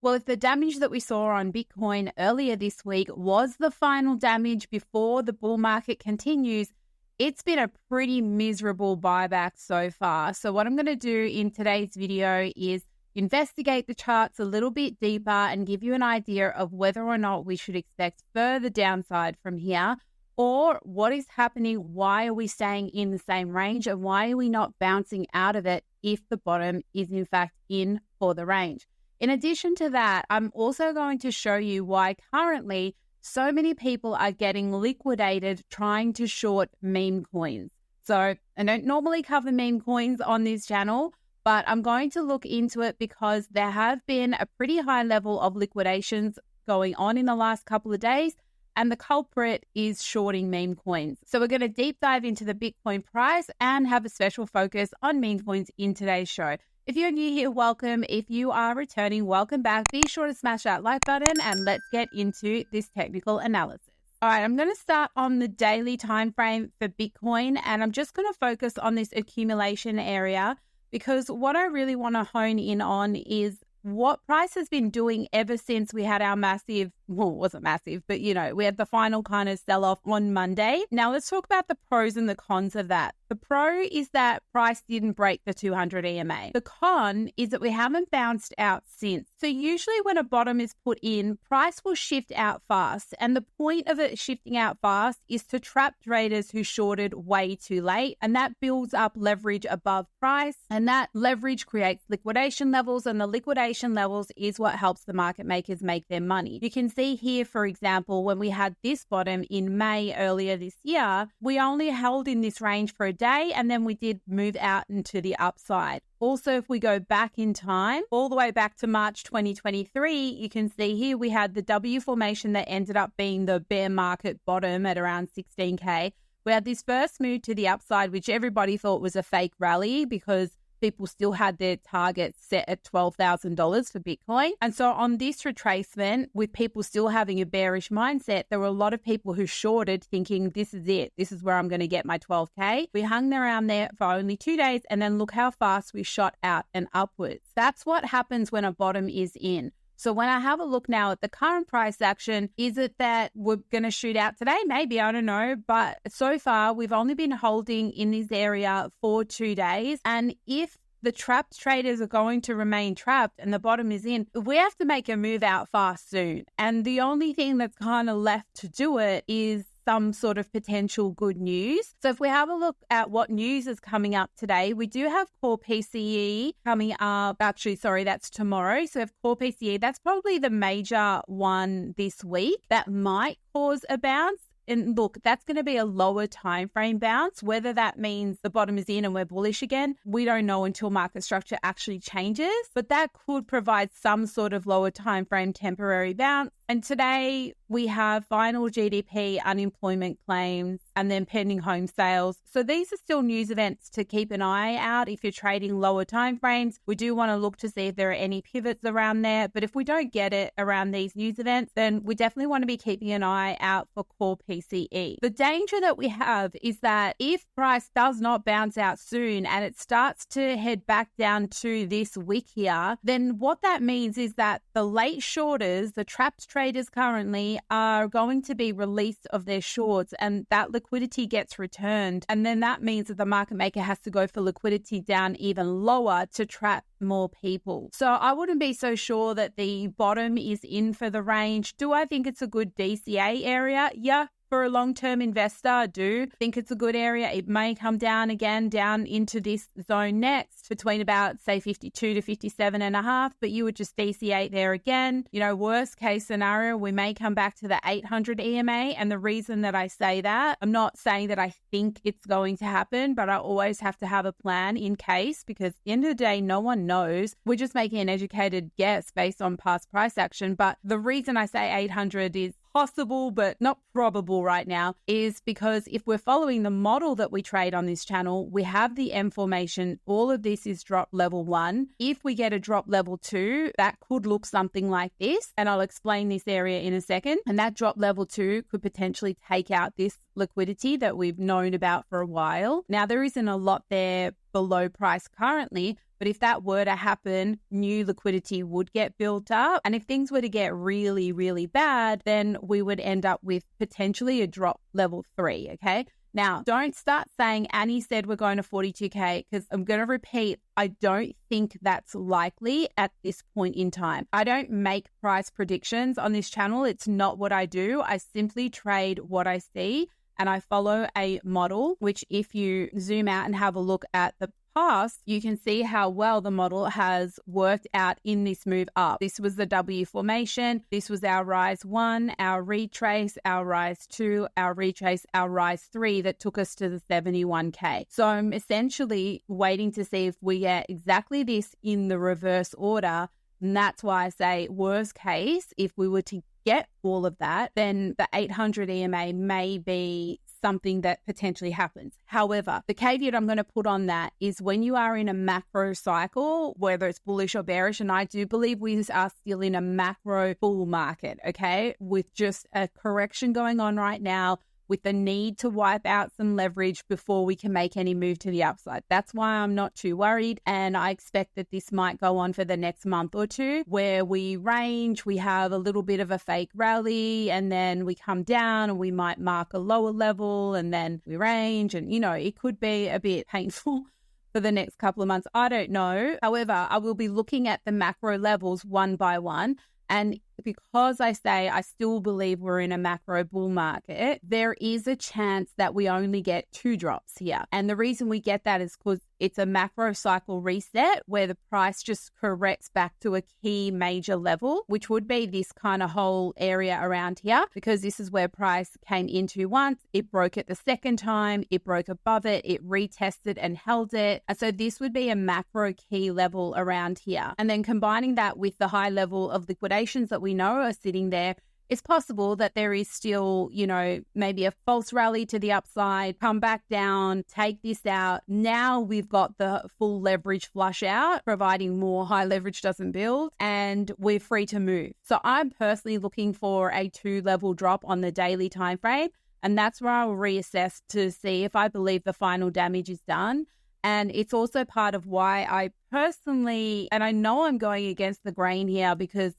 Well, if the damage that we saw on Bitcoin earlier this week was the final damage before the bull market continues, it's been a pretty miserable buyback so far. So what I'm going to do in today's video is investigate the charts a little bit deeper and give you an idea of whether or not we should expect further downside from here, or what is happening, why are we staying in the same range, and why are we not bouncing out of it if the bottom is in fact in for the range. In addition to that, I'm also going to show you why currently so many people are getting liquidated trying to short meme coins. So I don't normally cover meme coins on this channel, but I'm going to look into it because there have been a pretty high level of liquidations going on in the last couple of days, and the culprit is shorting meme coins. So we're going to deep dive into the Bitcoin price and have a special focus on meme coins in today's show. If you're new here, welcome. If you are returning, welcome back. Be sure to smash that like button and let's get into this technical analysis. All right, I'm going to start on the daily time frame for Bitcoin, and I'm just going to focus on this accumulation area because what I really want to hone in on is what price has been doing ever since we had our massive, well, it wasn't massive, but we had the final kind of sell-off on Monday. Now let's talk about the pros and the cons of that. The pro is that price didn't break the 200 EMA. The con is that we haven't bounced out since. So usually when a bottom is put in, price will shift out fast. And the point of it shifting out fast is to trap traders who shorted way too late. And that builds up leverage above price. And that leverage creates liquidation levels. And the liquidation levels is what helps the market makers make their money. You can see here, for example, when we had this bottom in May earlier this year, we only held in this range for a day, and then we did move out into the upside. Also, if we go back in time, all the way back to March 2023, you can see here we had the W formation that ended up being the bear market bottom at around 16K. We had this first move to the upside, which everybody thought was a fake rally because people still had their targets set at $12,000 for Bitcoin. And so on this retracement, with people still having a bearish mindset, there were a lot of people who shorted thinking, this is it. This is where I'm going to get my 12K. We hung around there for only 2 days, and then look how fast we shot out and upwards. That's what happens when a bottom is in. So when I have a look now at the current price action, is it that we're going to shoot out today? Maybe, I don't know. But so far, we've only been holding in this area for 2 days. And if the trapped traders are going to remain trapped and the bottom is in, we have to make a move out fast soon. And the only thing that's kind of left to do it is some sort of potential good news. So if we have a look at what news is coming up today, we do have core PCE coming up. Actually, sorry, that's tomorrow. So if core PCE, that's probably the major one this week that might cause a bounce. And look, that's going to be a lower time frame bounce. Whether that means the bottom is in and we're bullish again, we don't know until market structure actually changes. But that could provide some sort of lower time frame temporary bounce. And today we have final GDP, unemployment claims, and then pending home sales. So these are still news events to keep an eye out if you're trading lower timeframes. We do want to look to see if there are any pivots around there. But if we don't get it around these news events, then we definitely want to be keeping an eye out for core PCE. The danger that we have is that if price does not bounce out soon and it starts to head back down to this wick here, then what that means is that the late shorters, the trapped traders currently, are going to be released of their shorts, and that liquidity gets returned. And then that means that the market maker has to go for liquidity down even lower to trap more people. So I wouldn't be so sure that the bottom is in for the range. Do I think it's a good DCA area? Yeah. For a long-term investor, I do think it's a good area. It may come down again, down into this zone next between about, say, 52 to 57.5, but you would just DCA there again. Worst case scenario, we may come back to the 800 EMA. And the reason that I say that, I'm not saying that I think it's going to happen, but I always have to have a plan in case, because at the end of the day, no one knows. We're just making an educated guess based on past price action. But the reason I say 800 is possible but not probable right now is because if we're following the model that we trade on this channel, we have the M formation. All of this is drop level 1. If we get a drop level 2, that could look something like this, and I'll explain this area in a second. And that drop level 2 could potentially take out this liquidity that we've known about for a while. Now, there isn't a lot there below price currently, but if that were to happen, new liquidity would get built up. And if things were to get really, really bad, then we would end up with potentially a drop level 3, okay? Now, don't start saying Annie said we're going to 42K, because I'm going to repeat, I don't think that's likely at this point in time. I don't make price predictions on this channel. It's not what I do. I simply trade what I see, and I follow a model, which if you zoom out and have a look at the past, you can see how well the model has worked out in this move up. This was the W formation. This was our rise 1, our retrace, our rise 2, our retrace, our rise 3 that took us to the 71K. So I'm essentially waiting to see if we get exactly this in the reverse order. And that's why I say worst case, if we were to get all of that, then the 800 EMA may be something that potentially happens. However, the caveat I'm going to put on that is when you are in a macro cycle, whether it's bullish or bearish, and I do believe we are still in a macro bull market, okay, with just a correction going on right now, with the need to wipe out some leverage before we can make any move to the upside. That's why I'm not too worried. And I expect that this might go on for the next month or two, where we range, we have a little bit of a fake rally, and then we come down and we might mark a lower level, and then we range. And, you know, it could be a bit painful for the next couple of months. I don't know. However, I will be looking at the macro levels one by one. And because I say I still believe we're in a macro bull market, there is a chance that we only get 2 drops here. And the reason we get that is because it's a macro cycle reset where the price just corrects back to a key major level, which would be this kind of whole area around here, because this is where price came into once, it broke it the second time, it broke above it, it retested and held it. And so this would be a macro key level around here. And then combining that with the high level of liquidations that we know are sitting there, it's possible that there is still, you know, maybe a false rally to the upside, come back down, take this out. Now we've got the full leverage flush out, providing more high leverage doesn't build, and we're free to move. So I'm personally looking for a 2-level drop on the daily time frame, and that's where I'll reassess to see if I believe the final damage is done. And it's also part of why I personally, and I know I'm going against the grain here because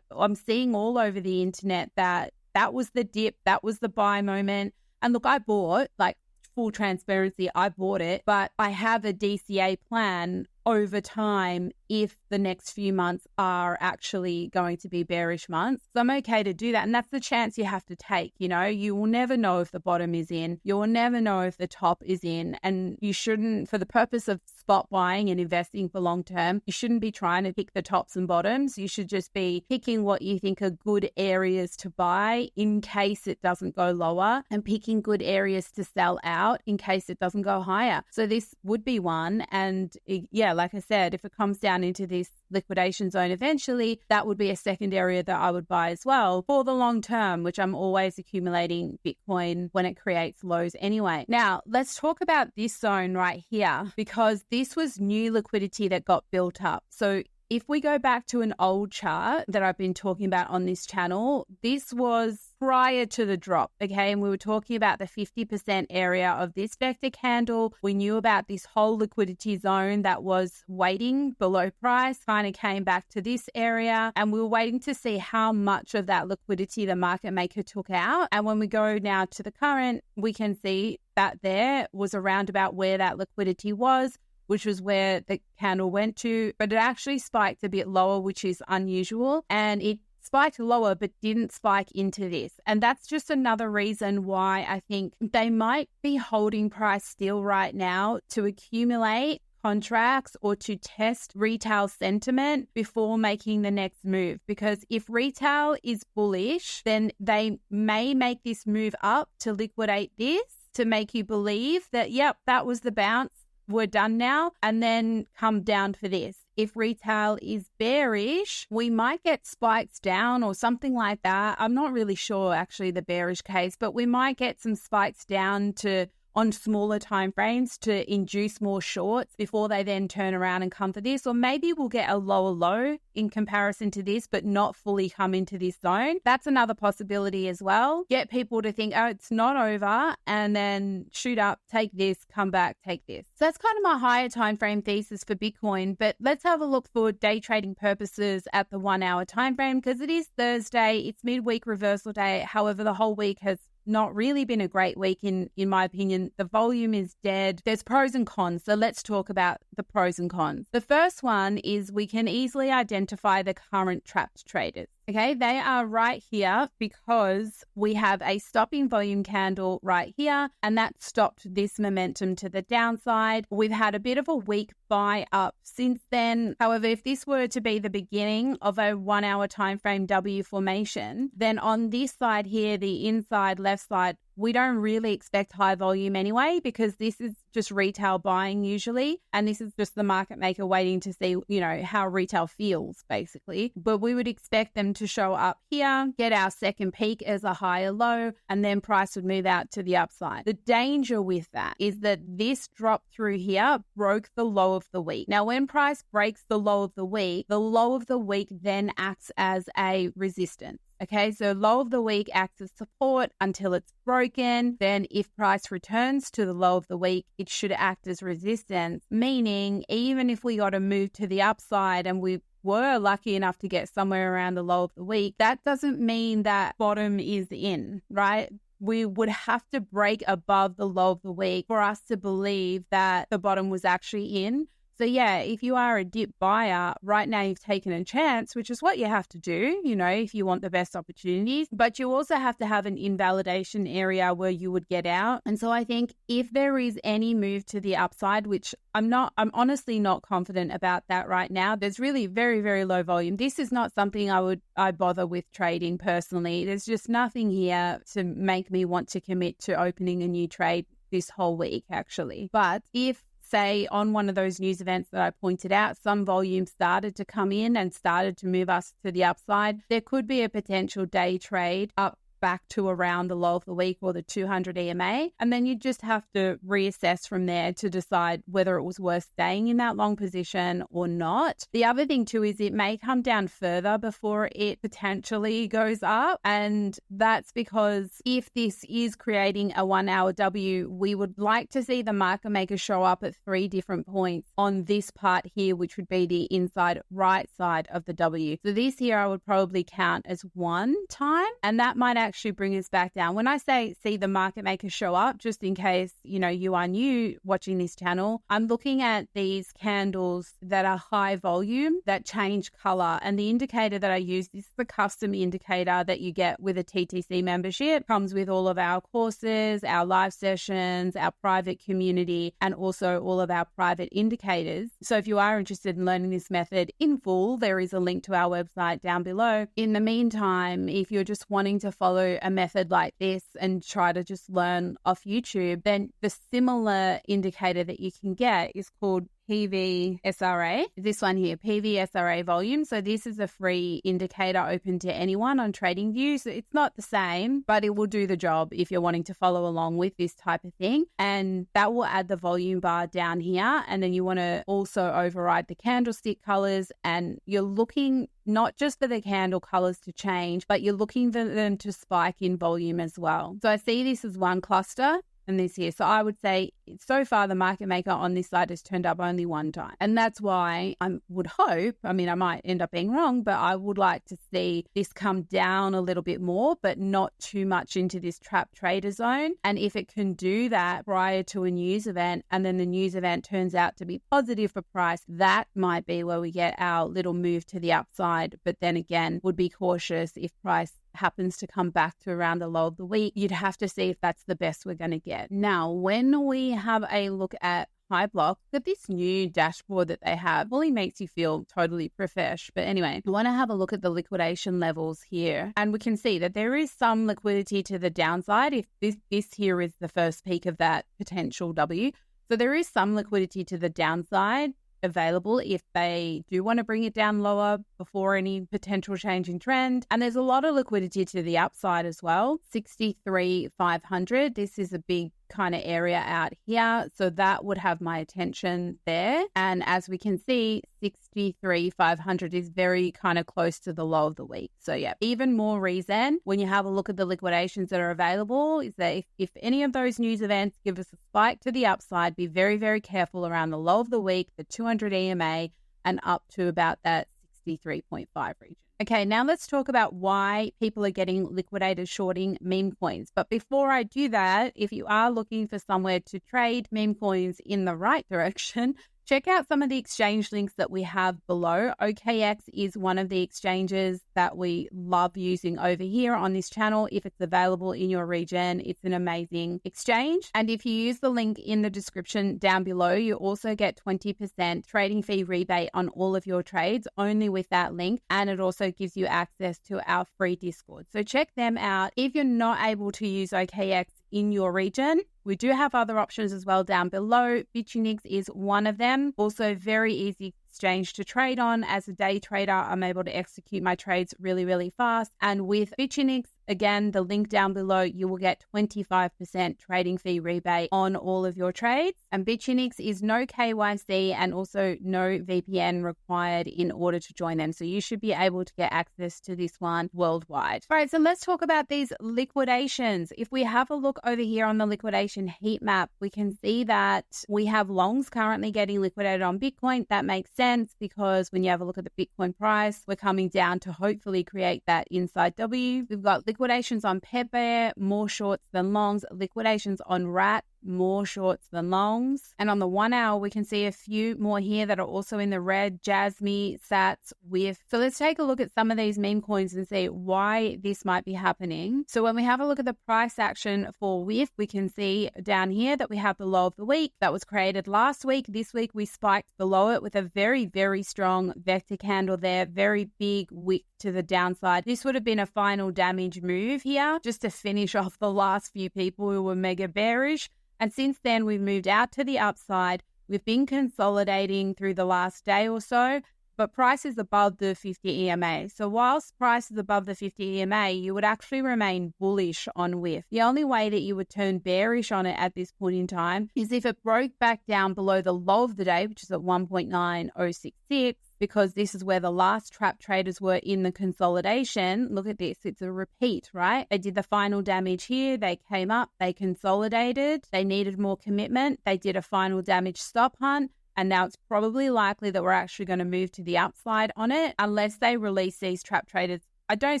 I'm seeing all over the internet that was the dip, that was the buy moment. And look, I bought, like, full transparency, I bought it, but I have a DCA plan over time if the next few months are actually going to be bearish months. So I'm okay to do that. And that's the chance you have to take. You know, you will never know if the bottom is in. You will never know if the top is in. And you shouldn't, for the purpose of spot buying and investing for long term, you shouldn't be trying to pick the tops and bottoms. You should just be picking what you think are good areas to buy in case it doesn't go lower, and picking good areas to sell out in case it doesn't go higher. So this would be one. And yeah, like I said, if it comes down into this liquidation zone eventually, that would be a second area that I would buy as well for the long term, which I'm always accumulating Bitcoin when it creates lows anyway. Now, let's talk about this zone right here, because this was new liquidity that got built up. So if we go back to an old chart that I've been talking about on this channel, this was prior to the drop, okay? And we were talking about the 50% area of this vector candle. We knew about this whole liquidity zone that was waiting below price, kind of came back to this area, and we were waiting to see how much of that liquidity the market maker took out. And when we go now to the current, we can see that there was around about where that liquidity was, which was where the candle went to, but it actually spiked a bit lower, which is unusual. And it spiked lower, but didn't spike into this. And that's just another reason why I think they might be holding price still right now to accumulate contracts or to test retail sentiment before making the next move. Because if retail is bullish, then they may make this move up to liquidate this, to make you believe that, yep, that was the bounce, we're done now, and then come down for this. If retail is bearish, we might get spikes down or something like that. I'm not really sure actually the bearish case, but we might get some spikes down to on smaller time frames to induce more shorts before they then turn around and come for this. Or maybe we'll get a lower low in comparison to this, but not fully come into this zone. That's another possibility as well. Get people to think, oh, it's not over, and then shoot up, take this, come back, take this. So that's kind of my higher time frame thesis for Bitcoin. But let's have a look for day trading purposes at the 1 hour time frame, because it is Thursday, it's midweek reversal day. However, the whole week has not really been a great week in my opinion. The volume is dead. There's pros and cons. So let's talk about the pros and cons. The first one is we can easily identify the current trapped traders. Okay, they are right here because we have a stopping volume candle right here, and that stopped this momentum to the downside. We've had a bit of a weak buy up since then. However, if this were to be the beginning of a 1 hour time frame W formation, then on this side here, the inside left side, we don't really expect high volume anyway, because this is just retail buying usually. And this is just the market maker waiting to see, how retail feels basically. But we would expect them to show up here, get our second peak as a higher low, and then price would move out to the upside. The danger with that is that this drop through here broke the low of the week. Now, when price breaks the low of the week then acts as a resistance. Okay, so low of the week acts as support until it's broken. Then if price returns to the low of the week, it should act as resistance, meaning even if we got a move to the upside and we were lucky enough to get somewhere around the low of the week, that doesn't mean that bottom is in, right? We would have to break above the low of the week for us to believe that the bottom was actually in. So yeah, if you are a dip buyer, right now you've taken a chance, which is what you have to do, if you want the best opportunities. But you also have to have an invalidation area where you would get out. And so I think if there is any move to the upside, which I'm honestly not confident about that right now. There's really very, very low volume. This is not something I bother with trading personally. There's just nothing here to make me want to commit to opening a new trade this whole week, actually. But if say on one of those news events that I pointed out, some volume started to come in and started to move us to the upside, there could be a potential day trade up back to around the low of the week or the 200 EMA. And then you just have to reassess from there to decide whether it was worth staying in that long position or not. The other thing too is it may come down further before it potentially goes up. And that's because if this is creating a 1 hour W, we would like to see the market maker show up at 3 different points on this part here, which would be the inside right side of the W. So this here I would probably count as one time, and that might actually bring us back down. When I say see the market maker show up, just in case you are new watching this channel, I'm looking at these candles that are high volume that change color, and the indicator that I use, this is the custom indicator that you get with a TTC membership. It comes with all of our courses, our live sessions, our private community, and also all of our private indicators. So if you are interested in learning this method in full, there is a link to our website down below. In the meantime, if you're just wanting to follow a method like this and try to just learn off YouTube, then the similar indicator that you can get is called PVSRA. This one here, PVSRA volume. So this is a free indicator open to anyone on TradingView. So it's not the same, but it will do the job if you're wanting to follow along with this type of thing. And that will add the volume bar down here. And then you want to also override the candlestick colors, and you're looking not just for the candle colors to change, but you're looking for them to spike in volume as well. So I see this as one cluster and this here. So I would say so far the market maker on this side has turned up only one time. And that's why I would hope, I might end up being wrong, but I would like to see this come down a little bit more, but not too much into this trap trader zone. And if it can do that prior to a news event, and then the news event turns out to be positive for price, that might be where we get our little move to the upside. But then again, would be cautious if price happens to come back to around the low of the week. You'd have to see if that's the best we're going to get. Now, when we have a look at HighBlock, that this new dashboard that they have really makes you feel totally profesh. But anyway, I want to have a look at the liquidation levels here, and we can see that there is some liquidity to the downside if this here is the first peak of that potential W. So there is some liquidity to the downside available if they do want to bring it down lower before any potential change in trend. And there's a lot of liquidity to the upside as well. 63,500. This is a big kind of area out here. So that would have my attention there. And as we can see, 63,500 is very kind of close to the low of the week. So yeah, even more reason when you have a look at the liquidations that are available is that if any of those news events give us a spike to the upside, be very, very careful around the low of the week, the 200 EMA, and up to about that 63.5 region. Okay, now let's talk about why people are getting liquidated shorting meme coins. But before I do that, if you are looking for somewhere to trade meme coins in the right direction, check out some of the exchange links that we have below. OKX is one of the exchanges that we love using over here on this channel. If it's available in your region, it's an amazing exchange. And if you use the link in the description down below, you also get 20% trading fee rebate on all of your trades only with that link. And it also gives you access to our free Discord. So check them out. If you're not able to use OKX in your region, we do have other options as well down below. Bitunix is one of them. Also very easy exchange to trade on. As a day trader, I'm able to execute my trades really, really fast. And with Bitunix, again, the link down below, you will get 25% trading fee rebate on all of your trades. And Bitunix is no KYC and also no VPN required in order to join them. So you should be able to get access to this one worldwide. All right, so let's talk about these liquidations. If we have a look over here on the liquidation heat map, we can see that we have longs currently getting liquidated on Bitcoin. That makes sense because when you have a look at the Bitcoin price, we're coming down to hopefully create that inside W. We've got liquidations on PEPEUSDT, more shorts than longs. Liquidations on RAT, more shorts than longs. And on the 1 hour, we can see a few more here that are also in the red. J.A.S.M.I, Sats, WIF. So let's take a look at some of these meme coins and see why this might be happening. So when we have a look at the price action for WIF, we can see down here that we have the low of the week that was created last week. This week, we spiked below it with a very, very strong vector candle there. Very big wick to the downside. This would have been a final damage move here just to finish off the last few people who were mega bearish. And since then, we've moved out to the upside. We've been consolidating through the last day or so, but price is above the 50 EMA. So whilst price is above the 50 EMA, you would actually remain bullish on WIF. The only way that you would turn bearish on it at this point in time is if it broke back down below the low of the day, which is at 1.9066, because this is where the last trap traders were in the consolidation. Look at this. It's a repeat, right? They did the final damage here. They came up. They consolidated. They needed more commitment. They did a final damage stop hunt. And now it's probably likely that we're actually going to move to the upside on it unless they release these trap traders. I don't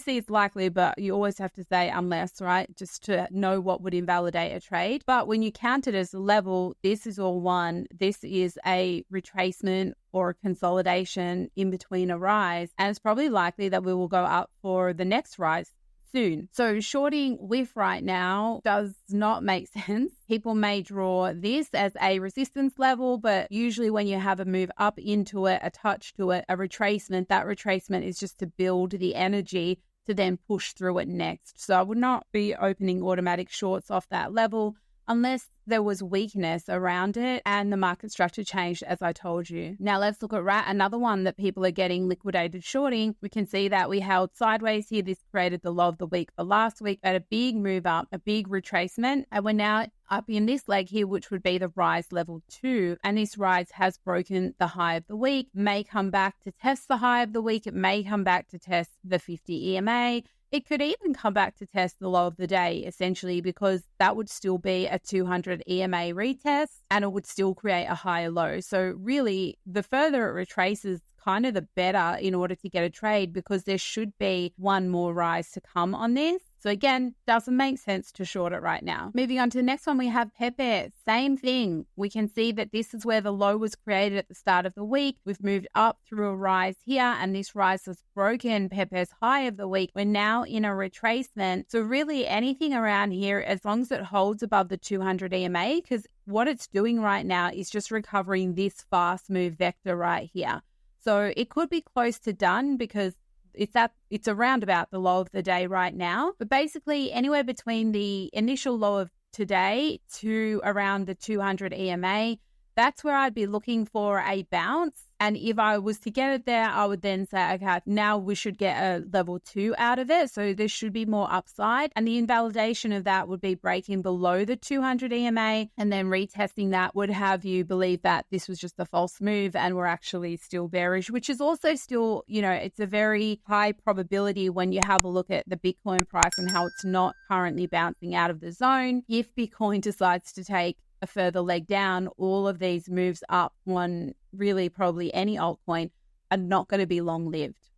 see it's likely, but you always have to say unless, right? Just to know what would invalidate a trade. But when you count it as a level, this is all one. This is a retracement or a consolidation in between a rise. And it's probably likely that we will go up for the next rise soon. So shorting WIF right now does not make sense. People may draw this as a resistance level, but usually when you have a move up into it, a touch to it, a retracement, that retracement is just to build the energy to then push through it next. So I would not be opening automatic shorts off that level unless there was weakness around it and the market structure changed, as I told you. Now let's look at RAT, another one that people are getting liquidated shorting. We can see that we held sideways here. This created the low of the week for last week at a big move up, a big retracement. And we're now up in this leg here, which would be the rise level 2. And this rise has broken the high of the week, may come back to test the high of the week. It may come back to test the 50 EMA. It could even come back to test the low of the day, essentially, because that would still be a 200 EMA retest and it would still create a higher low. So really, the further it retraces, kind of the better in order to get a trade, because there should be one more rise to come on this. So again, doesn't make sense to short it right now. Moving on to the next one, we have PEPEUSDT. Same thing. We can see that this is where the low was created at the start of the week. We've moved up through a rise here, and this rise has broken PEPEUSDT's high of the week. We're now in a retracement. So really anything around here, as long as it holds above the 200 EMA, because what it's doing right now is just recovering this fast move vector right here. So it could be close to done because it's around about the low of the day right now. But basically anywhere between the initial low of today to around the 200 EMA, that's where I'd be looking for a bounce. And if I was to get it there, I would then say, okay, now we should get a level 2 out of it. So there should be more upside. And the invalidation of that would be breaking below the 200 EMA, and then retesting that would have you believe that this was just a false move and we're actually still bearish, which is also still, it's a very high probability when you have a look at the Bitcoin price and how it's not currently bouncing out of the zone. If Bitcoin decides to take a further leg down, all of these moves up on really probably any altcoin are not going to be long-lived.